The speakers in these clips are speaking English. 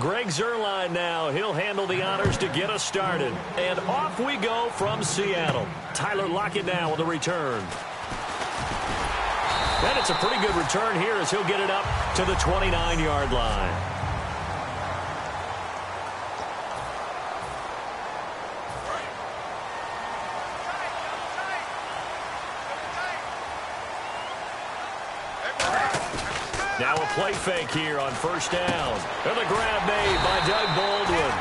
Greg Zuerlein now. He'll handle the honors to get us started. And off we go from Seattle. Tyler Lockett now with the return. And it's a pretty good return here as he'll get it up to the 29-yard line. Now a play fake here on first down. And the grab made by Doug Baldwin.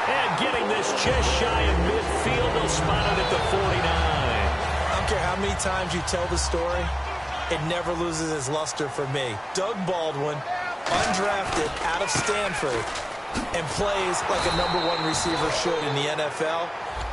And getting this just shy of midfield, they'll spot it at the 49. I don't care how many times you tell the story, it never loses its luster for me. Doug Baldwin, undrafted out of Stanford, and plays like a #1 receiver should in the NFL.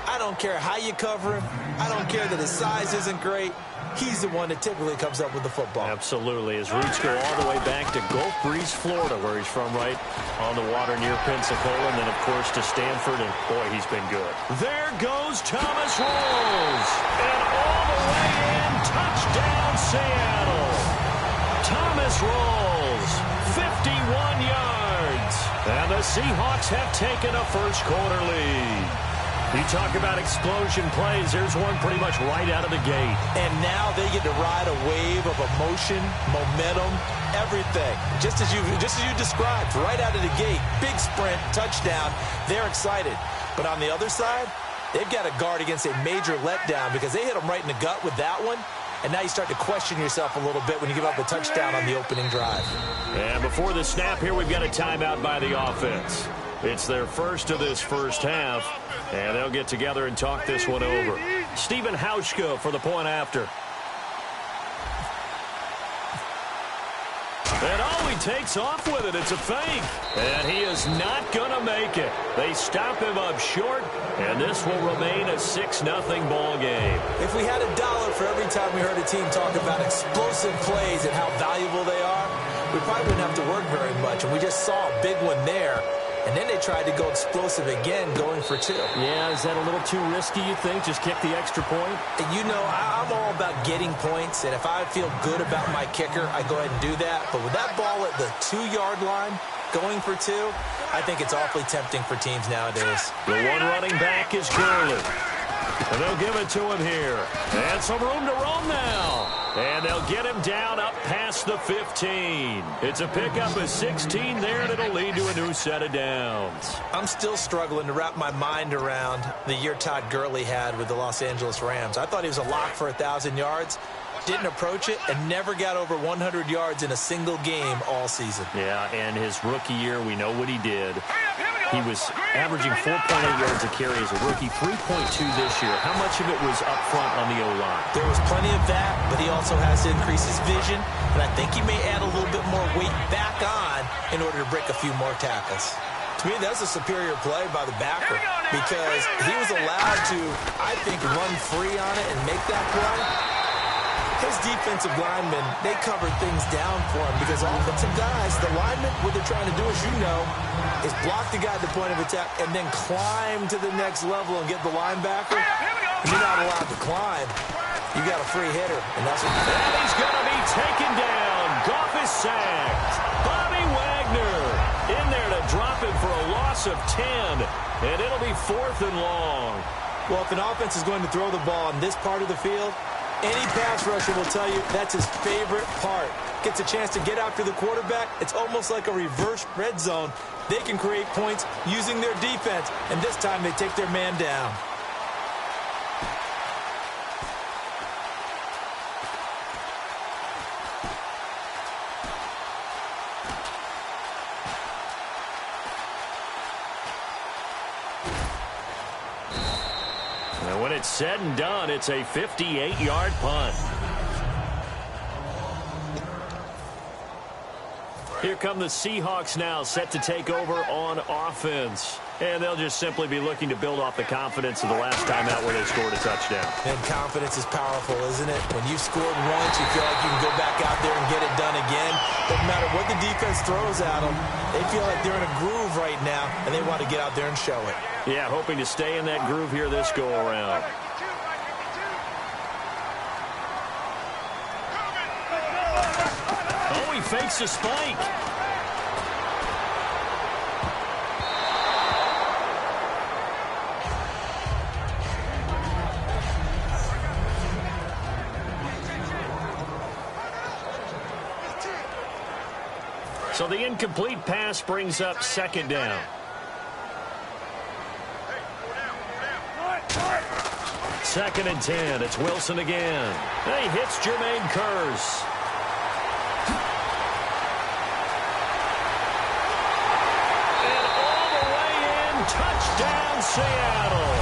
I don't care how you cover him. I don't care that his size isn't great. He's the one that typically comes up with the football. Absolutely. His roots go all the way back to Gulf Breeze, Florida, where he's from, right on the water near Pensacola. And then, of course, to Stanford. And, boy, he's been good. There goes Thomas Rawls. And all the way in, touchdown, Seattle. Thomas Rawls, 51 yards. And the Seahawks have taken a first-quarter lead. You talk about explosion plays. There's one pretty much right out of the gate. And now they get to ride a wave of emotion, momentum, everything. Just as you described, right out of the gate, big sprint, touchdown. They're excited. But on the other side, they've got to guard against a major letdown because they hit them right in the gut with that one. And now you start to question yourself a little bit when you give up a touchdown on the opening drive. And before the snap here, we've got a timeout by the offense. It's their first of this first half, and they'll get together and talk this one over. Stephen Hauschka for the point after. And he takes off with it. It's a fake. And he is not going to make it. They stop him up short, and this will remain a 6-0 ball game. If we had $1 for every time we heard a team talk about explosive plays and how valuable they are, we probably wouldn't have to work very much. And we just saw a big one there. And then they tried to go explosive again, going for 2. Yeah, is that a little too risky, you think? Just kick the extra point? And you know, I'm all about getting points. And if I feel good about my kicker, I go ahead and do that. But with that ball at the 2-yard line, going for 2, I think it's awfully tempting for teams nowadays. The one running back is Gurley. And they'll give it to him here. And some room to roam now. And they'll get him down up past the 15. It's a pickup of 16 there, and it'll lead to a new set of downs. I'm still struggling to wrap my mind around the year Todd Gurley had with the Los Angeles Rams. I thought he was a lock for 1,000 yards. Didn't approach it and never got over 100 yards in a single game all season. Yeah, and his rookie year, we know what he did. He was averaging 4.8 yards a carry as a rookie, 3.2 this year. How much of it was up front on the O-line? There was plenty of that, but he also has to increase his vision, and I think he may add a little bit more weight back on in order to break a few more tackles. To me, that's a superior play by the backer because he was allowed to, I think, run free on it and make that play. His defensive linemen, they covered things down for him because offensive guys, the linemen, what they're trying to do, as you know, is block the guy at the point of attack and then climb to the next level and get the linebacker. And you're not allowed to climb. You got a free hitter, and that's what. And he's going to be taken down. Goff is sacked. Bobby Wagner in there to drop him for a loss of 10, and it'll be 4th and long. Well, if an offense is going to throw the ball on this part of the field, any pass rusher will tell you that's his favorite part. Gets a chance to get after the quarterback. It's almost like a reverse red zone. They can create points using their defense, and this time they take their man down. And when it's said and done, it's a 58-yard punt. Here come the Seahawks now, set to take over on offense. And they'll just simply be looking to build off the confidence of the last time out where they scored a touchdown. And confidence is powerful, isn't it? When you've scored once, you feel like you can go back out there and get it done again. Doesn't matter what the defense throws at them. They feel like they're in a groove right now, and they want to get out there and show it. Yeah, hoping to stay in that groove here this go-around. Oh, he fakes a spike. So the incomplete pass brings up second down. Second and 10. It's Wilson again. He hits Jermaine Kearse. And all the way in. Touchdown, Seattle.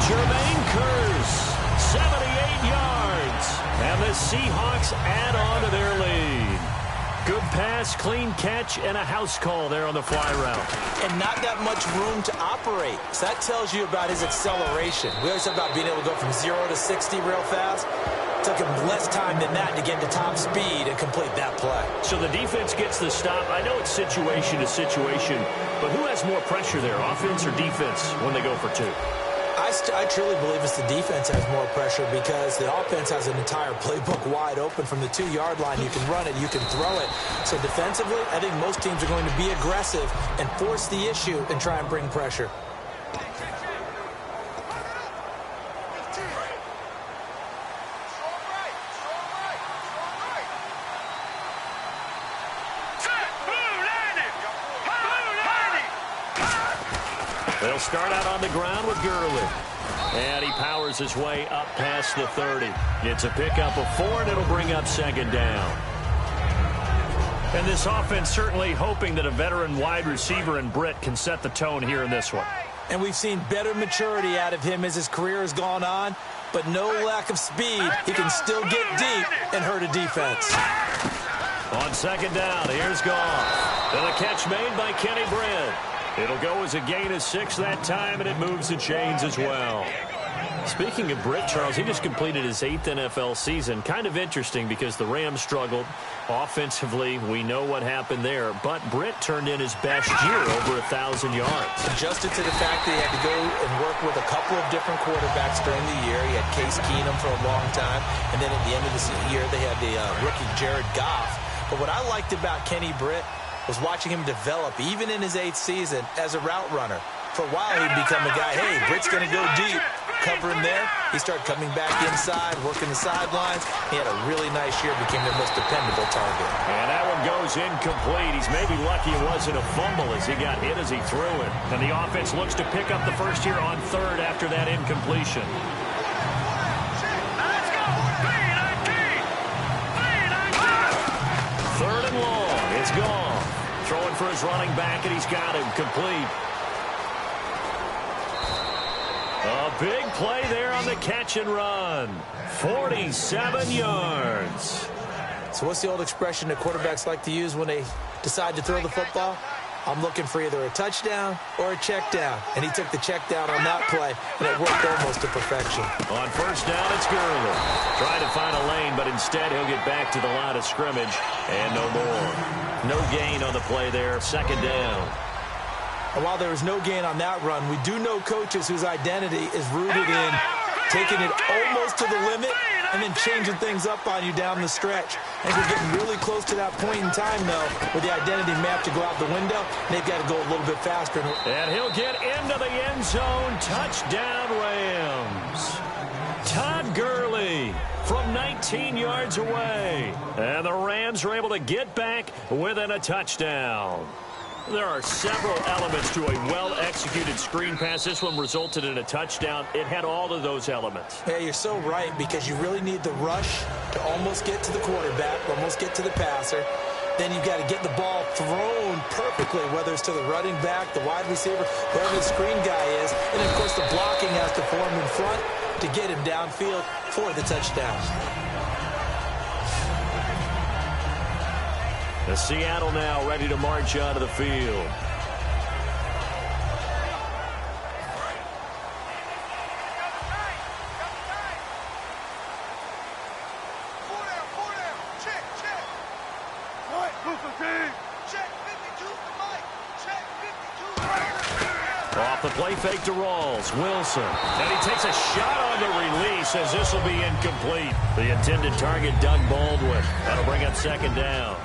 Jermaine Kearse, 78 yards. And the Seahawks add on to their lead. Good pass, clean catch, and a house call there on the fly route. And not that much room to operate. So that tells you about his acceleration. We always talk about being able to go from 0 to 60 real fast. It took him less time than that to get to top speed and complete that play. So the defense gets the stop. I know it's situation to situation, but who has more pressure there, offense or defense, when they go for two? I truly believe it's the defense has more pressure because the offense has an entire playbook wide open from the 2-yard line. You can run it, you can throw it. So defensively, I think most teams are going to be aggressive and force the issue and try and bring pressure. They'll start out on the ground with Gurley. And he powers his way up past the 30. It's a pickup of 4, and it'll bring up second down. And this offense certainly hoping that a veteran wide receiver in Britt can set the tone here in this one. And we've seen better maturity out of him as his career has gone on, but no lack of speed. He can still get deep and hurt a defense. On second down, here's Goff. And a catch made by Kenny Britt. It'll go as a gain of 6 that time, and it moves the chains as well. Speaking of Britt, Charles, he just completed his 8th NFL season. Kind of interesting because the Rams struggled offensively. We know what happened there. But Britt turned in his best year, over 1,000 yards. Adjusted to the fact that he had to go and work with a couple of different quarterbacks during the year. He had Case Keenum for a long time. And then at the end of the year, they had the rookie Jared Goff. But what I liked about Kenny Britt was watching him develop, even in his 8th season, as a route runner. For a while, he'd become a guy, hey, Britt's going to go deep. Cover him there. He started coming back inside, working the sidelines. He had a really nice year, became their most dependable target. And that one goes incomplete. He's maybe lucky it wasn't a fumble as he got hit as he threw it. And the offense looks to pick up the first here on 3rd after that incompletion. Third and long. It's gone. Throwing for his running back, and he's got him complete. A big play there on the catch and run. 47 yards. So what's the old expression that quarterbacks like to use when they decide to throw the football? I'm looking for either a touchdown or a check down. And he took the check down on that play, and it worked almost to perfection. On first down, it's Gurley. Trying to find a lane, but instead he'll get back to the line of scrimmage. And no more. No gain on the play there. Second down. And while there was no gain on that run, we do know coaches whose identity is rooted in taking it almost to the limit and then changing things up on you down the stretch. And we're getting really close to that point in time, though, where the identity map to go out the window, they've got to go a little bit faster. And he'll get into the end zone. Touchdown, Rams. Todd Gurley from 19 yards away. And the Rams are able to get back within a touchdown. There are several elements to a well-executed screen pass. This one resulted in a touchdown. It had all of those elements. Yeah, you're so right, because you really need the rush to almost get to the quarterback, almost get to the passer. Then you've got to get the ball thrown perfectly, whether it's to the running back, the wide receiver, whoever the screen guy is. And, of course, the blocking has to form in front to get him downfield for the touchdown. The Seattle now ready to march onto the field. Off the play fake to Rawls. Wilson. And he takes a shot on the release as this will be incomplete. The intended target, Doug Baldwin. That'll bring up second down.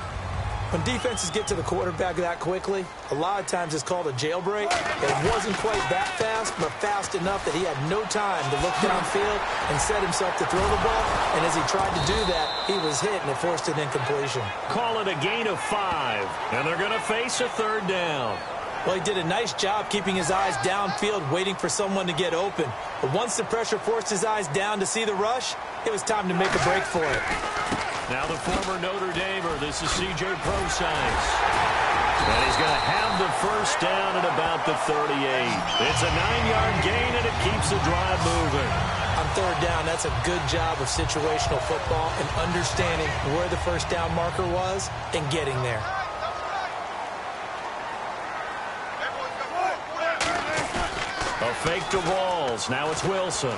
When defenses get to the quarterback that quickly, a lot of times it's called a jailbreak. It wasn't quite that fast, but fast enough that he had no time to look downfield and set himself to throw the ball. And as he tried to do that, he was hit, and it forced an incompletion. Call it a gain of 5, and they're going to face a 3rd down. Well, he did a nice job keeping his eyes downfield, waiting for someone to get open. But once the pressure forced his eyes down to see the rush, it was time to make a break for it. Now the former Notre Damer, this is C.J. Prosise. And he's going to have the 1st down at about the 38. It's a 9-yard gain, and it keeps the drive moving. On 3rd down, that's a good job of situational football and understanding where the 1st down marker was and getting there. A fake to Rawls. Now it's Wilson.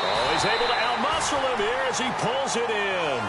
Oh, he's able to outmuscle him here as he pulls it in.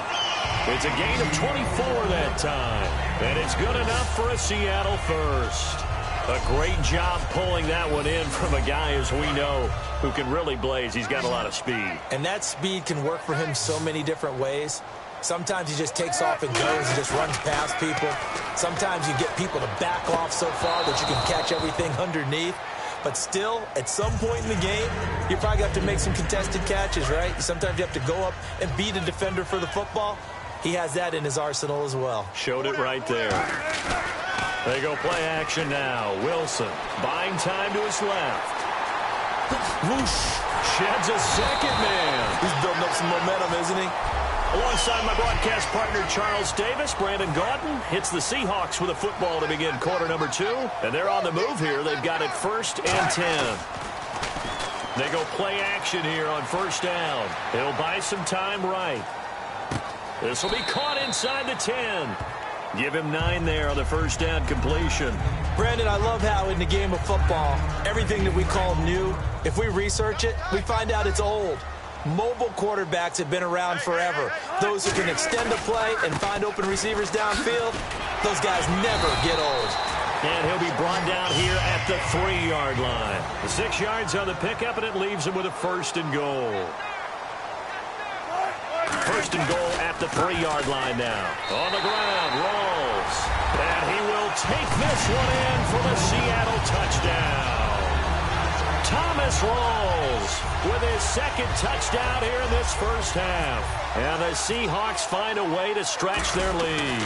It's a gain of 24 that time. And it's good enough for a Seattle 1st. A great job pulling that one in from a guy, as we know, who can really blaze. He's got a lot of speed. And that speed can work for him so many different ways. Sometimes he just takes off and goes and just runs past people. Sometimes you get people to back off so far that you can catch everything underneath. But still, at some point in the game, you probably have to make some contested catches, right? Sometimes you have to go up and beat a defender for the football. He has that in his arsenal as well. Showed it right there. They go play action now. Wilson buying time to his left. Whoosh. Sheds a 2nd man. He's building up some momentum, isn't he? Alongside my broadcast partner, Charles Davis, Brandon Gaudin hits the Seahawks with a football to begin quarter number 2. And they're on the move here. They've got it 1st and 10. They go play action here on 1st down. He'll buy some time right. This will be caught inside the 10. Give him 9 there on the 1st down completion. Brandon, I love how in the game of football, everything that we call new, if we research it, we find out it's old. Mobile quarterbacks have been around forever. Those who can extend a play and find open receivers downfield, those guys never get old. And he'll be brought down here at the 3-yard line. The 6 yards on the pickup, and it leaves him with a 1st and goal. 1st and goal at the 3-yard line now. On the ground, Rawls. And he will take this one in for the Seattle touchdown. Thomas Rawls with his 2nd touchdown here in this 1st half. And the Seahawks find a way to stretch their lead.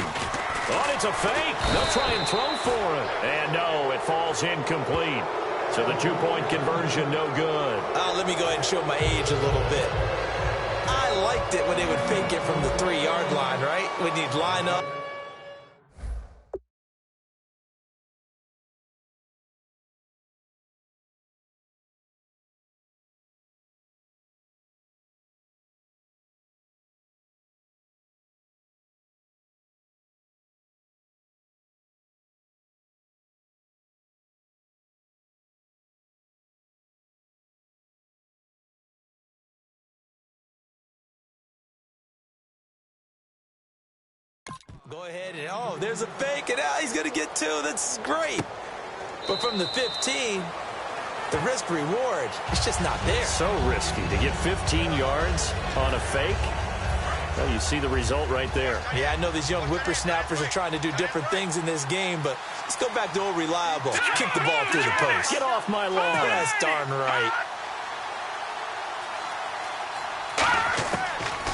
Oh, it's a fake. They'll try and throw for it. And no, it falls incomplete. So the 2-point conversion, no good. Let me go ahead and show my age a little bit. I liked it when they would fake it from the 3-yard line, right? When you'd line up. Go ahead and, oh, there's a fake, and he's going to get 2. That's great. But from the 15, the risk-reward, it's just not there. It's so risky to get 15 yards on a fake. Well, you see the result right there. Yeah, I know these young whippersnappers are trying to do different things in this game, but let's go back to old reliable. Kick the ball through the post. Get off my lawn. That's darn right.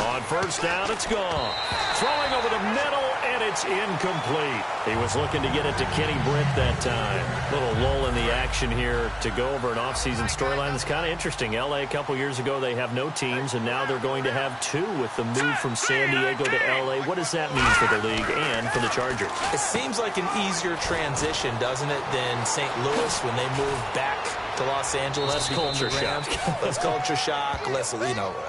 On 1st down, it's gone. Throwing over the middle, and it's incomplete. He was looking to get it to Kenny Britt that time. Little lull in the action here to go over an offseason storyline that's kind of interesting. L.A. a couple years ago, they have no teams, and now they're going to have 2 with the move from San Diego to L.A. What does that mean for the league and for the Chargers? It seems like an easier transition, doesn't it, than St. Louis when they moved back to Los Angeles. Less culture shock. Less culture shock, less,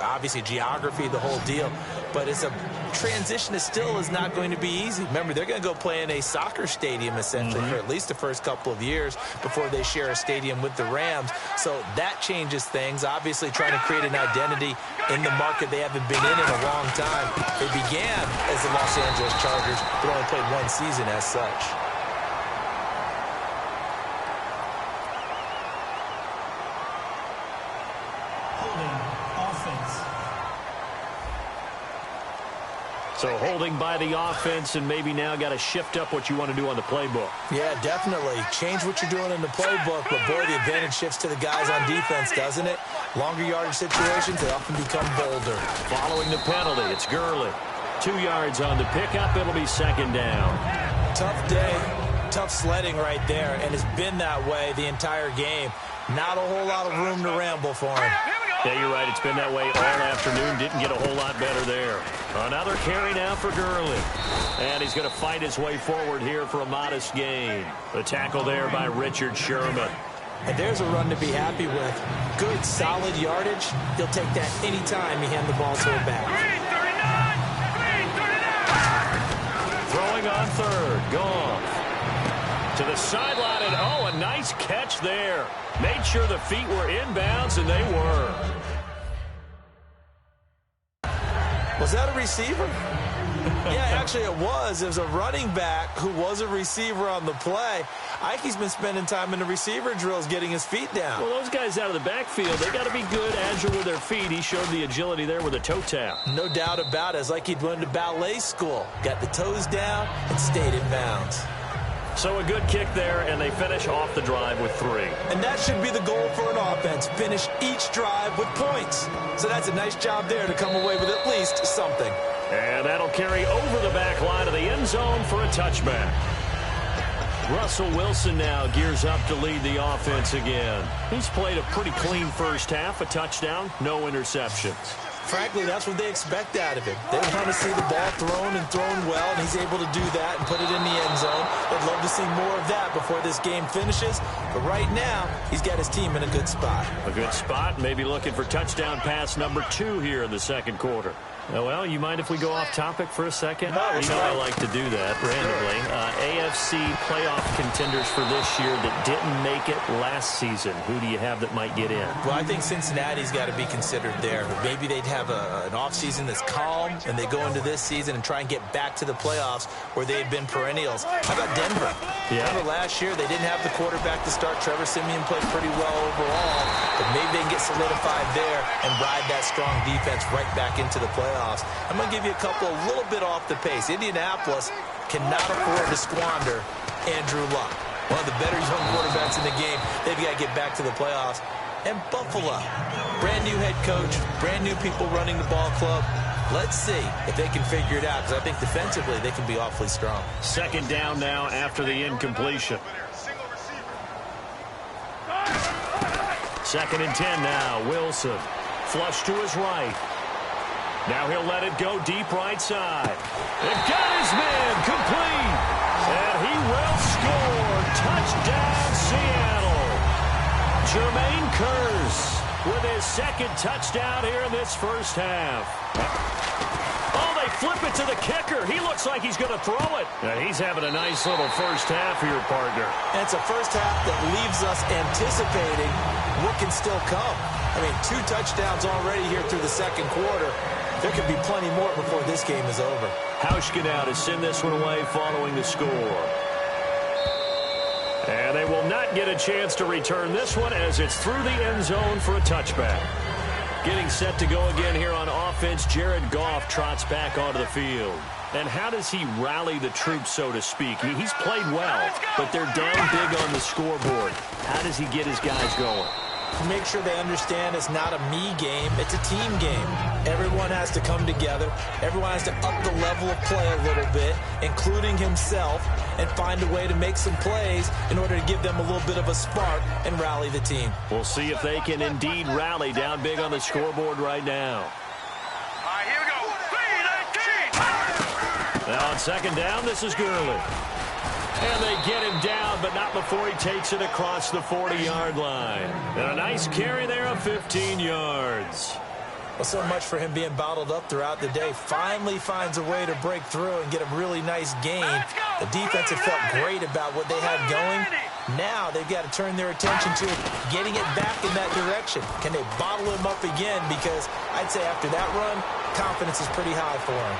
obviously geography, the whole deal. But it's a transition that still is not going to be easy. Remember, they're going to go play in a soccer stadium, essentially, for at least the first couple of years before they share a stadium with the Rams. So that changes things. Obviously, trying to create an identity in the market they haven't been in a long time. They began as the Los Angeles Chargers, but only played 1 season as such. So holding by the offense, and maybe now got to shift up what you want to do on the playbook. Yeah, definitely. Change what you're doing in the playbook, but boy, the advantage shifts to the guys on defense, doesn't it? Longer yardage situations, they often become bolder. Following the penalty, it's Gurley. 2 yards on the pickup. It'll be second down. Tough day, tough sledding right there, and it's been that way the entire game. Not a whole lot of room to ramble for him. Yeah, you're right. It's been that way all afternoon. Didn't get a whole lot better there. Another carry now for Gurley. And he's going to fight his way forward here for a modest gain. The tackle there by Richard Sherman. And there's a run to be happy with. Good, solid yardage. He'll take that anytime you hand the ball to a back. Throwing on third. Goff. To the sideline, and oh, a nice catch there. Made sure the feet were inbounds, and they were. Was that a receiver? Yeah, actually it was. It was a running back who was a receiver on the play. Ike's been spending time in the receiver drills getting his feet down. Well, those guys out of the backfield, they got to be good, agile with their feet. He showed the agility there with a toe tap. No doubt about it. It's like he'd went to ballet school. Got the toes down and stayed in bounds. So a good kick there, and they finish off the drive with 3. And that should be the goal for an offense. Finish each drive with points. So that's a nice job there to come away with at least something. And that'll carry over the back line of the end zone for a touchback. Russell Wilson now gears up to lead the offense again. He's played a pretty clean first half, a touchdown, no interceptions. Frankly, that's what they expect out of him. They want to see the ball thrown and thrown well, and he's able to do that and put it in the end zone. They'd love to see more of that before this game finishes. But right now, he's got his team in a good spot. A good spot, maybe looking for touchdown pass number 2 here in the second quarter. Oh, well, you mind if we go off topic for a second? No, you know I like to do that randomly. AFC playoff contenders for this year that didn't make it last season. Who do you have that might get in? Well, I think Cincinnati's got to be considered there. But maybe they'd have an offseason that's calm, and they go into this season and try and get back to the playoffs where they had been perennials. How about Denver? Yeah. Remember last year, they didn't have the quarterback to start. Trevor Siemian played pretty well overall, but maybe they can get solidified there and ride that strong defense right back into the playoffs. I'm going to give you a little bit off the pace. Indianapolis cannot afford to squander Andrew Luck. One of the better young quarterbacks in the game. They've got to get back to the playoffs. And Buffalo, brand new head coach, brand new people running the ball club. Let's see if they can figure it out, because I think defensively they can be awfully strong. Second down now after the incompletion. 2nd and 10 now. Wilson. Flush to his right. Now he'll let it go deep right side. It got his man complete. And he will score. Touchdown, Seattle. Jermaine Kearse with his 2nd touchdown here in this first half. Oh, they flip it to the kicker. He looks like he's going to throw it. Now, he's having a nice little first half here, partner. And it's a first half that leaves us anticipating what can still come. I mean, 2 touchdowns already here through the second quarter. There could be plenty more before this game is over. Hauschka now to send this one away following the score. And they will not get a chance to return this one as it's through the end zone for a touchback. Getting set to go again here on offense, Jared Goff trots back onto the field. And how does he rally the troops, so to speak? I mean, he's played well, but they're down big on the scoreboard. How does he get his guys going? Make sure they understand it's not a me game, it's a team game. Everyone has to come together. Everyone has to up the level of play a little bit, including himself, and find a way to make some plays in order to give them a little bit of a spark and rally the team. We'll see if they can indeed rally down big on the scoreboard right now. All right, here we go. 3-19. Now on second down, this is Gurley. And they get him down, but not before he takes it across the 40-yard line. And a nice carry there of 15 yards. Well, so much for him being bottled up throughout the day. Finally finds a way to break through and get a really nice gain. The defense had felt great about what they had going. Now they've got to turn their attention to getting it back in that direction. Can they bottle him up again? Because I'd say after that run, confidence is pretty high for him.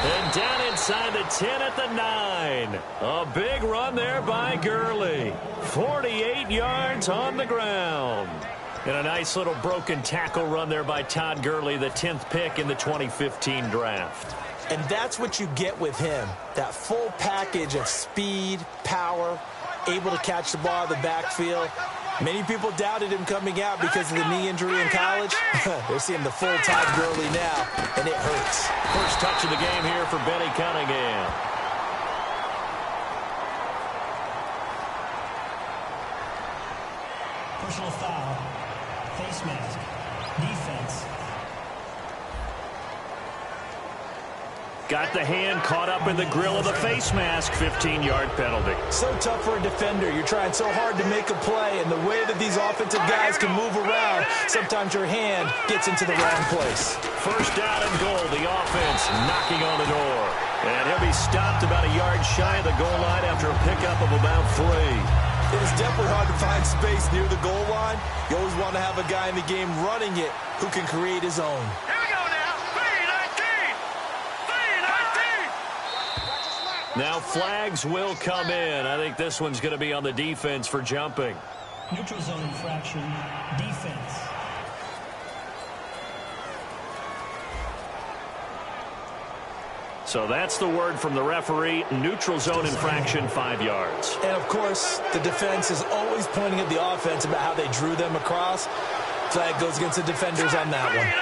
And down inside the 10 at the 9. A big run there by Gurley. 48 yards on the ground. And a nice little broken tackle run there by Todd Gurley, the 10th pick in the 2015 draft. And that's what you get with him, that full package of speed, power, able to catch the ball in the backfield. Many people doubted him coming out because of the knee injury in college. They're seeing the full-time Gurley now, and it hurts. First touch of the game here for Benny Cunningham. Personal foul, face mask, defense. Got the hand caught up in the grill of the face mask, 15-yard penalty. So tough for a defender. You're trying so hard to make a play, and the way that these offensive guys can move around, sometimes your hand gets into the wrong place. First down and goal, the offense knocking on the door. And he'll be stopped about a yard shy of the goal line after a pickup of about 3. It is definitely hard to find space near the goal line. You always want to have a guy in the game running it who can create his own. Here we go now. 3-19. 3-19. Now flags will come in. I think this one's going to be on the defense for jumping. Neutral zone infraction, defense. So that's the word from the referee. Neutral zone infraction, 5 yards. And, of course, the defense is always pointing at the offense about how they drew them across. Flag goes against the defenders on that one.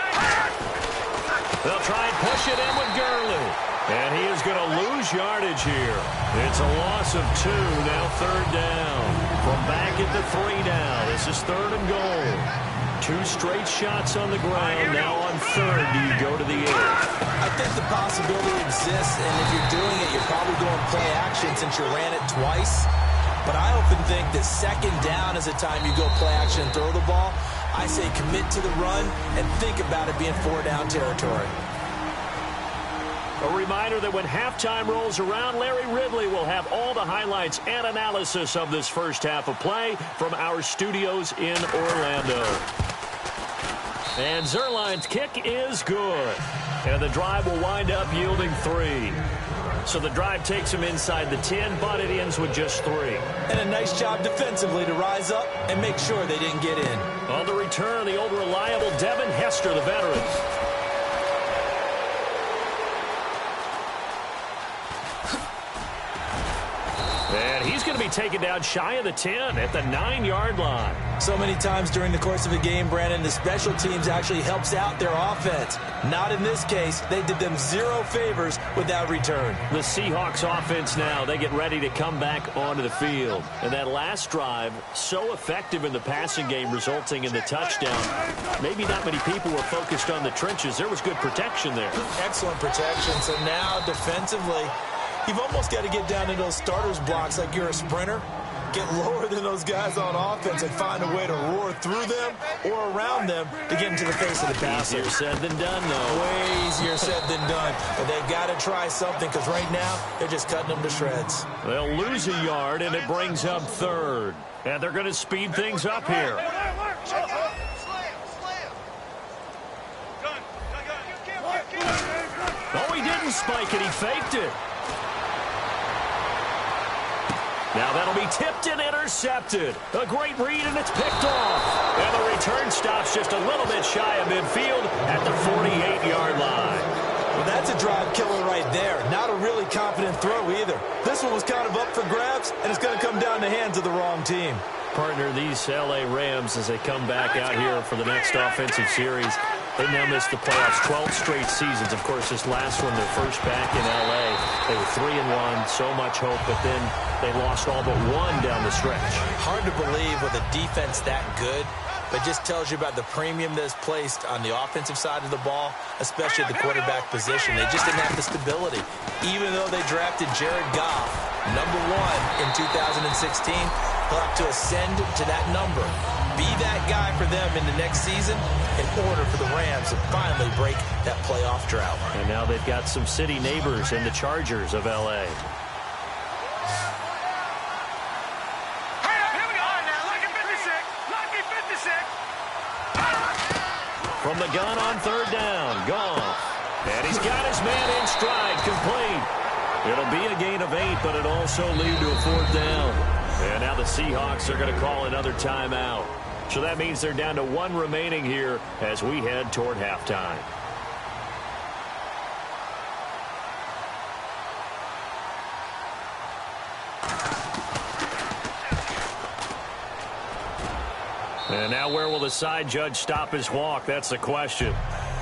They'll try and push it in with Gurley. And he is going to lose yardage here. It's a loss of 2, now 3rd down. From back at the 3 down. This is 3rd and goal. 2 straight shots on the ground. Now on 3rd, do you go to the 8th? I think the possibility exists, and if you're doing it, you're probably going play action since you ran it twice. But I often think that 2nd down is the time you go play action and throw the ball. I say commit to the run and think about it being 4-down territory. A reminder that when halftime rolls around, Larry Ridley will have all the highlights and analysis of this first half of play from our studios in Orlando. And Zerline's kick is good. And the drive will wind up yielding 3. So the drive takes him inside the 10, but it ends with just 3. And a nice job defensively to rise up and make sure they didn't get in. On the return, the old reliable Devin Hester, the veteran. And he's going to be taken down shy of the 10 at the 9-yard line. So many times during the course of a game, Brandon, the special teams actually helps out their offense. Not in this case. They did them 0 favors with that return. The Seahawks offense now, they get ready to come back onto the field. And that last drive, so effective in the passing game, resulting in the touchdown. Maybe not many people were focused on the trenches. There was good protection there. Excellent protection. So now defensively, you've almost got to get down to those starters blocks like you're a sprinter. Get lower than those guys on offense and find a way to roar through them or around them to get into the face of the passer. Easier said than done, though. Way easier said than done. But they've got to try something because right now they're just cutting them to shreds. They'll lose a yard, and it brings up 3rd. And they're going to speed things up here. Oh, he didn't spike it. He faked it. Now that'll be tipped and intercepted. A great read, and it's picked off. And the return stops just a little bit shy of midfield at the 48-yard line. Well, that's a drive killer right there. Not a really confident throw either. This one was kind of up for grabs, and it's going to come down the hands of the wrong team. Partner, these L.A. Rams, as they come back out here for the next offensive series, they now missed the playoffs 12 straight seasons. Of course, this last one, their first back in L.A. They were 3-1, so much hope, but then they lost all but 1 down the stretch. Hard to believe with a defense that good, but just tells you about the premium that's placed on the offensive side of the ball, especially at the quarterback position. They just didn't have the stability. Even though they drafted Jared Goff, #1 in 2016, he'll have to ascend to that number. Be that guy for them in the next season in order for the Rams to finally break that playoff drought. And now they've got some city neighbors in the Chargers of L.A. From the gun on 3rd down, Goff. And he's got his man in stride, complete. It'll be a gain of 8, but it'll also lead to a 4th down. And now the Seahawks are going to call another timeout. So that means they're down to 1 remaining here as we head toward halftime. And now where will the side judge stop his walk? That's the question.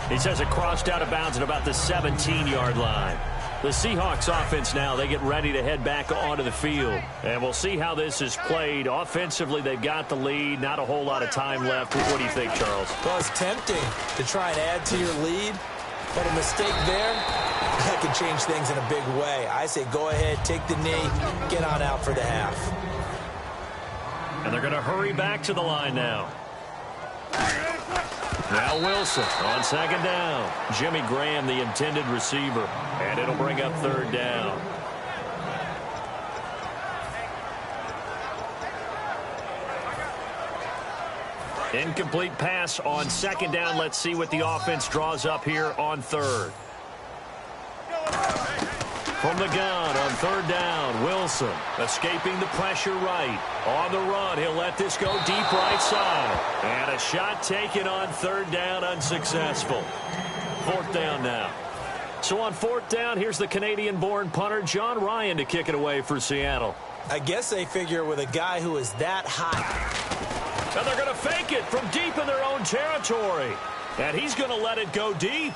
He says it crossed out of bounds at about the 17-yard line. The Seahawks offense now, they get ready to head back onto the field. And we'll see how this is played. Offensively, they've got the lead. Not a whole lot of time left. What do you think, Charles? Well, it's tempting to try and add to your lead. But a mistake there, that could change things in a big way. I say go ahead, take the knee, get on out for the half. And they're going to hurry back to the line now. Now Wilson on second down. Jimmy Graham, the intended receiver. And it'll bring up third down. Incomplete pass on second down. Let's see what the offense draws up here on third. From the gun on third down, Wilson escaping the pressure right. On the run, he'll let this go deep right side. And a shot taken on third down, unsuccessful. Fourth down now. So on fourth down, here's the Canadian-born punter, John Ryan, to kick it away for Seattle. I guess they figure with a guy who is that high. And they're going to fake it from deep in their own territory. And he's going to let it go deep.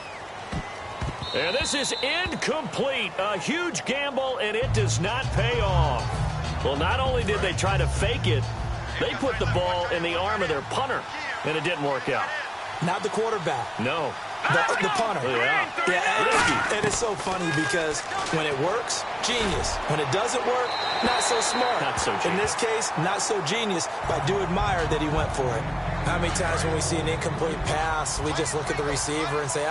And this is incomplete. A huge gamble, and it does not pay off. Well, not only did they try to fake it, they put the ball in the arm of their punter, and it didn't work out. Not the quarterback. No. The punter. Yeah. And it's so funny because when it works, genius. When it doesn't work, not so smart. Not so genius. In this case, not so genius, but I do admire that he went for it. How many times when we see an incomplete pass, we just look at the receiver and say,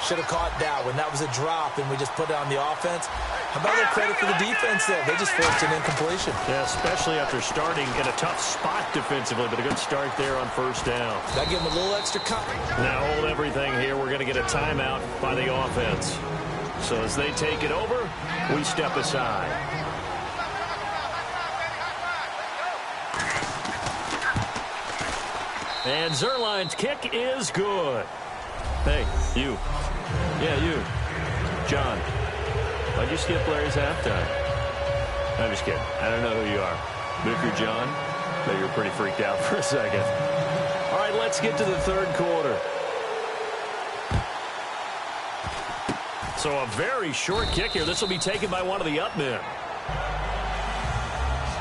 should have caught that one. That was a drop, and we just put it on the offense. How about a little credit for the defense there? They just forced an incompletion. Yeah, especially after starting in a tough spot defensively, but a good start there on first down. That give them a little extra confidence. Now hold everything here. We're going to get a timeout by the offense. So as they take it over, we step aside. And Zerline's kick is good. Hey, you. Yeah, you. John. Why'd you skip Larry's halftime? I'm just kidding. I don't know who you are. But if you're John, maybe you're pretty freaked out for a second. All right, let's get to the third quarter. So a very short kick here. This will be taken by one of the up men.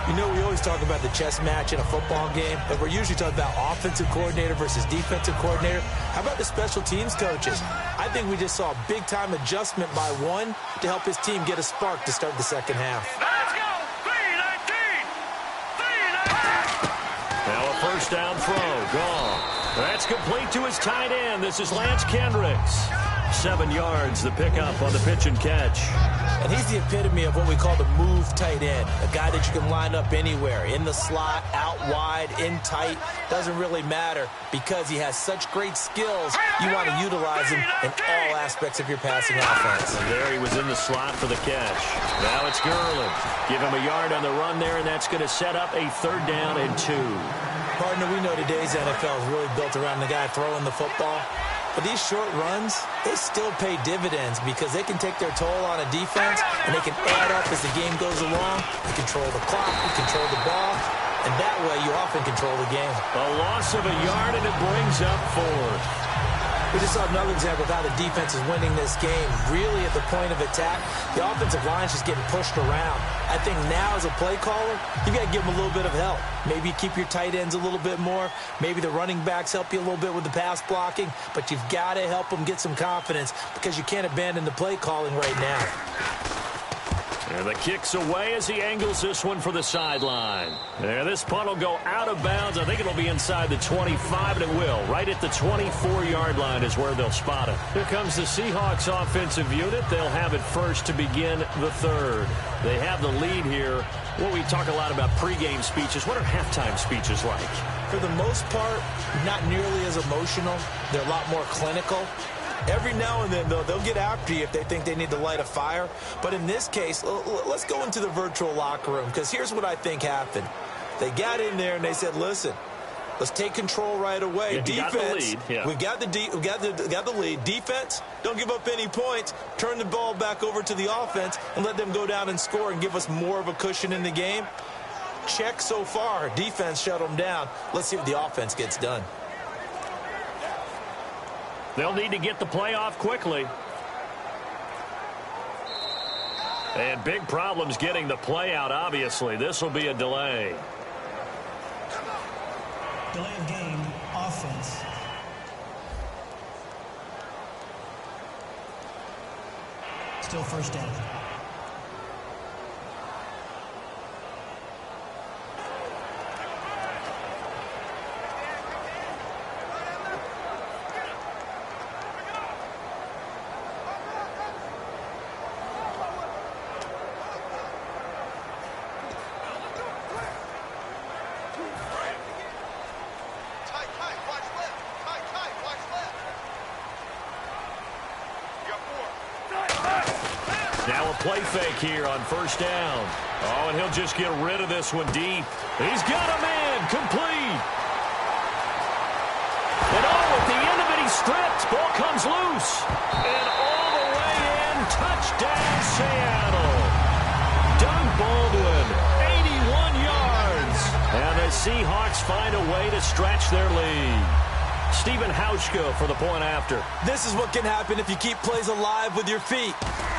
You know, we always talk about the chess match in a football game, but we're usually talking about offensive coordinator versus defensive coordinator. How about the special teams coaches? I think we just saw a big-time adjustment by one to help his team get a spark to start the second half. Let's go! 3-19! 3-19! Now a first down throw. Gone. That's complete to his tight end. This is Lance Kendricks. 7 yards, the pickup on the pitch and catch. And he's the epitome of what we call the move tight end, a guy that you can line up anywhere, in the slot, out wide, in tight, doesn't really matter because he has such great skills. You want to utilize him in all aspects of your passing offense. And there he was in the slot for the catch. Now it's Gurley. Give him a yard on the run there, and that's going to set up a third down and 2. Partner, we know today's NFL is really built around the guy throwing the football. But these short runs, they still pay dividends because they can take their toll on a defense and they can add up as the game goes along. You control the clock, you control the ball, and that way you often control the game. A loss of a yard, and it brings up 4. We just saw another example of how the defense is winning this game. Really at the point of attack, the offensive line is just getting pushed around. I think now as a play caller, you got to give them a little bit of help. Maybe keep your tight ends a little bit more. Maybe the running backs help you a little bit with the pass blocking. But you've got to help them get some confidence because you can't abandon the play calling right now. And the kick's away as he angles this one for the sideline. And this punt will go out of bounds. I think it'll be inside the 25, and it will. Right at the 24-yard line is where they'll spot it. Here comes the Seahawks offensive unit. They'll have it first to begin the third. They have the lead here. Well, we talk a lot about pregame speeches. What are halftime speeches like? For the most part, not nearly as emotional. They're a lot more clinical. Every now and then, though, they'll get after you if they think they need to light a fire. But in this case, let's go into the virtual locker room, because here's what I think happened. They got in there and they said, listen, let's take control right away. Yeah, defense, we got the lead. Defense, don't give up any points. Turn the ball back over to the offense and let them go down and score and give us more of a cushion in the game. check so far. Defense shut them down. Let's see what the offense gets done. They'll need to get the play off quickly. And big problems getting the play out, obviously. This will be a delay. Delay of game, offense. Still first down. Now a play fake here on first down. Oh, and he'll just get rid of this one deep. He's got a man complete. And oh, at the end of it, he stripped. Ball comes loose. And all the way in, touchdown Seattle. Doug Baldwin, 81 yards. And the Seahawks find a way to stretch their lead. Stephen Hauschka for the point after. This is what can happen if you keep plays alive with your feet.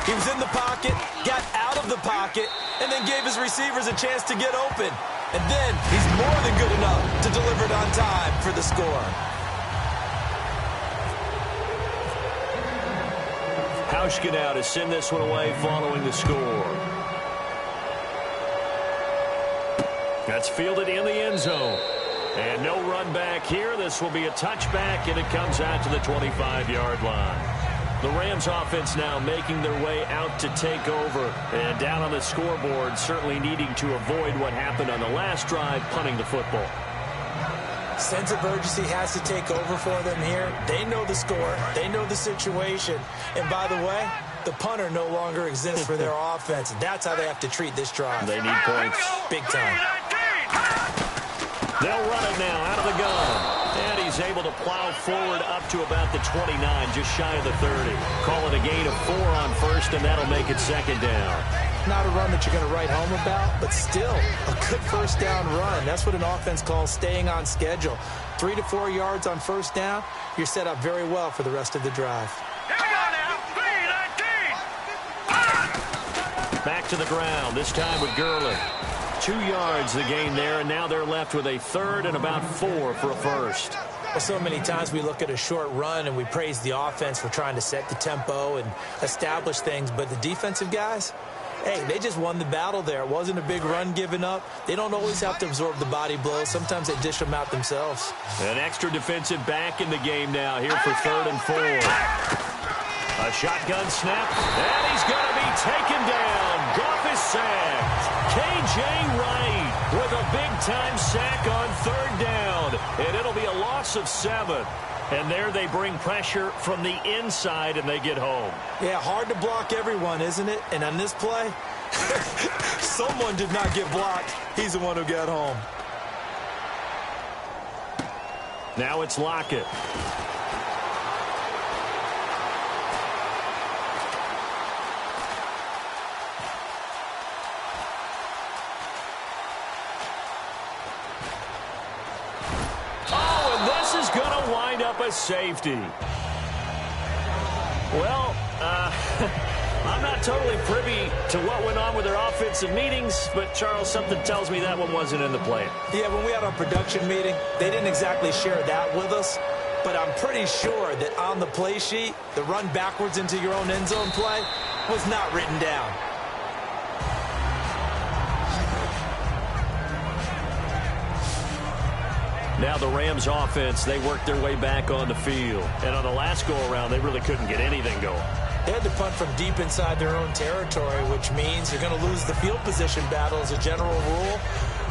He was in the pocket, got out of the pocket, and then gave his receivers a chance to get open. And then he's more than good enough to deliver it on time for the score. Hauschka now to send this one away following the score. That's fielded in the end zone. And no run back here. This will be a touchback, and it comes out to the 25-yard line. The Rams offense now making their way out to take over. And down on the scoreboard, certainly needing to avoid what happened on the last drive, punting the football. Sense of urgency has to take over for them here. They know the score. They know the situation. And by the way, the punter no longer exists for their offense. That's how they have to treat this drive. They need points. Big time. They'll run it now out of the gun. And he's able to plow forward up to about the 29, just shy of the 30. Call it a gain of 4 on first, and that'll make it second down. Not a run that you're going to write home about, but still a good first down run. That's what an offense calls staying on schedule. 3 to 4 yards on first down, you're set up very well for the rest of the drive. Back to the ground, this time with Gurley. 2 yards the gain there, and now they're left with a third and about 4 for a first. Well, so many times we look at a short run and we praise the offense for trying to set the tempo and establish things, but the defensive guys, hey, they just won the battle there. It wasn't a big run given up. They don't always have to absorb the body blows. Sometimes they dish them out themselves. An extra defensive back in the game now here for 3rd and 4. A shotgun snap, and he's going to be taken down. Goff is sacked. K.J. Wright with a big-time sack on 3rd down, and it'll be a loss of 7. And there they bring pressure from the inside, and they get home. Yeah, hard to block everyone, isn't it? And on this play, someone did not get blocked. He's the one who got home. Now it's Lockett. A safety. Well, I'm not totally privy to what went on with their offensive meetings, but Charles, something tells me that one wasn't in the plan. Yeah, when we had our production meeting, they didn't exactly share that with us, but I'm pretty sure that on the play sheet, the run backwards into your own end zone play was not written down. Now the Rams offense, they worked their way back on the field. And on the last go-around, they really couldn't get anything going. They had to punt from deep inside their own territory, which means you're going to lose the field position battle as a general rule.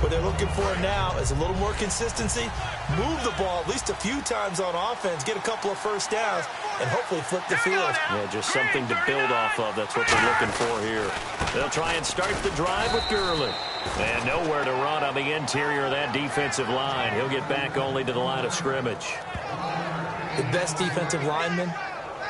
What they're looking for now is a little more consistency, move the ball at least a few times on offense, get a couple of first downs, and hopefully flip the field. Yeah, just something to build off of. That's what they're looking for here. They'll try and start the drive with Gurley. And nowhere to run on the interior of that defensive line. He'll get back only to the line of scrimmage. The best defensive lineman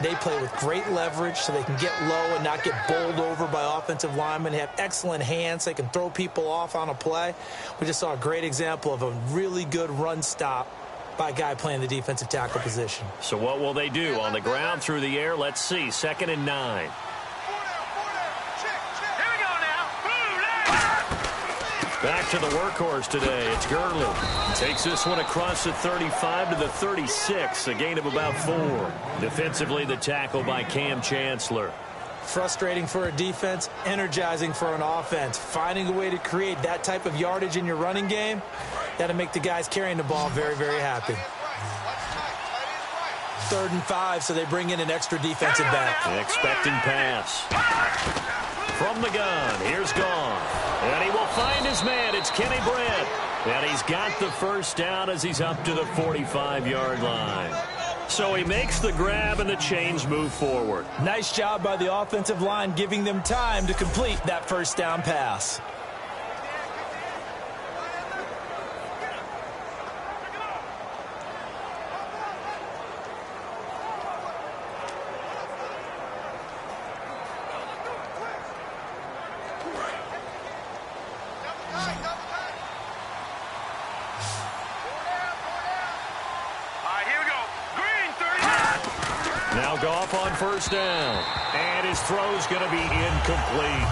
They play with great leverage so they can get low and not get bowled over by offensive linemen. They have excellent hands. They can throw people off on a play. We just saw a great example of a really good run stop by a guy playing the defensive tackle position. So what will they do? On the ground, through the air? Let's see. 2nd and 9. Back to the workhorse today. It's Gurley. Takes this one across the 35 to the 36. A gain of about 4. Defensively, the tackle by Cam Chancellor. Frustrating for a defense, energizing for an offense. Finding a way to create that type of yardage in your running game, that'll make the guys carrying the ball very, very happy. 3rd and 5, so they bring in an extra defensive back. An expecting pass. From the gun, here's Gone. And he will find his man. It's Kenny Brett. And he's got the first down as he's up to the 45-yard line. So he makes the grab and the chains move forward. Nice job by the offensive line giving them time to complete that first down pass. Now Goff on first down. And his throw's going to be incomplete.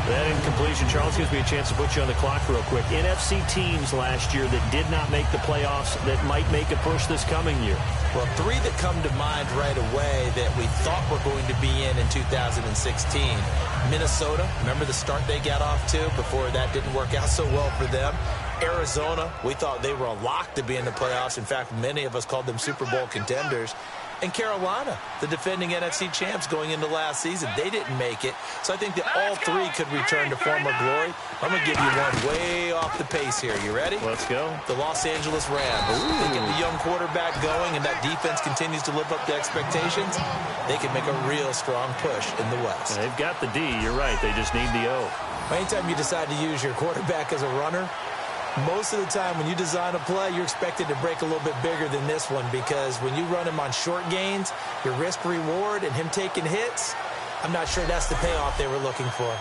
That incompletion, Charles, gives me a chance to put you on the clock real quick. NFC teams last year that did not make the playoffs that might make a push this coming year. Well, 3 that come to mind right away that we thought were going to be in 2016. Minnesota, remember the start they got off to before that didn't work out so well for them. Arizona, we thought they were a lock to be in the playoffs. In fact, many of us called them Super Bowl contenders. And Carolina, the defending NFC champs going into last season, they didn't make it. So I think that all 3 could return to former glory. I'm going to give you one way off the pace here. You ready? Let's go. The Los Angeles Rams. They get the young quarterback going, and that defense continues to live up to expectations. They can make a real strong push in the West. They've got the D. You're right. They just need the O. Anytime you decide to use your quarterback as a runner, most of the time when you design a play, you're expected to break a little bit bigger than this one, because when you run him on short gains, your risk reward and him taking hits, I'm not sure that's the payoff they were looking for.